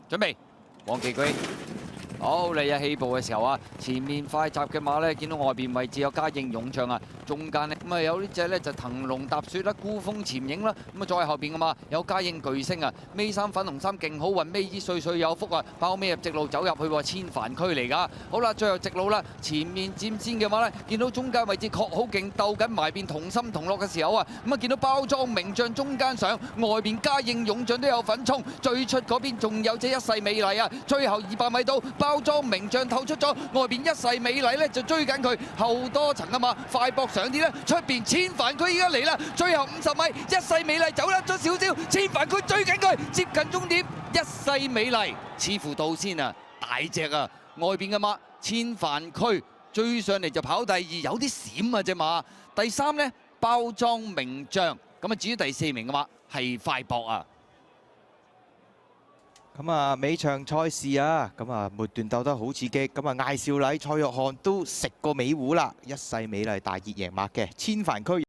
準備，黃旗舉。好，你一起步嘅時候啊，前面快閘嘅馬咧，見到外邊位置有嘉應勇將啊，中間咧咁啊有呢隻咧就騰龍踏雪啦，孤峰潛影啦，咁啊再後邊嘅馬有嘉應巨星啊，尾三粉紅衫勁好運，尾二歲歲有福啊，包尾入直路走入去喎，千帆區嚟㗎。好啦，最後直路啦，前面佔先嘅話咧，見到中間位置確好勁，鬥緊埋邊同心同樂嘅時候啊，咁啊見到包裝名將中間上，外邊嘉應勇將都有份衝，最出嗰邊仲有隻一世美麗啊，最後200米到。包裝名將透出咗，外邊一世美麗咧就追緊佢，後多層啊嘛，快搏上啲咧，出邊千帆區依家嚟啦，最後50米，一世美麗走甩咗少少，千帆區追緊佢，接近終點，一世美麗似乎到先啊，大隻啊，外邊嘅馬千帆區追上嚟就跑第二，有啲閃啊隻馬，第3呢，包裝名將，咁啊至於第4名嘅馬係快搏啊。咁啊，尾場賽事啊，咁啊末段鬥得好刺激，咁啊艾少禮、蔡約翰都食過尾糊啦，一世美麗大熱贏馬嘅千帆區。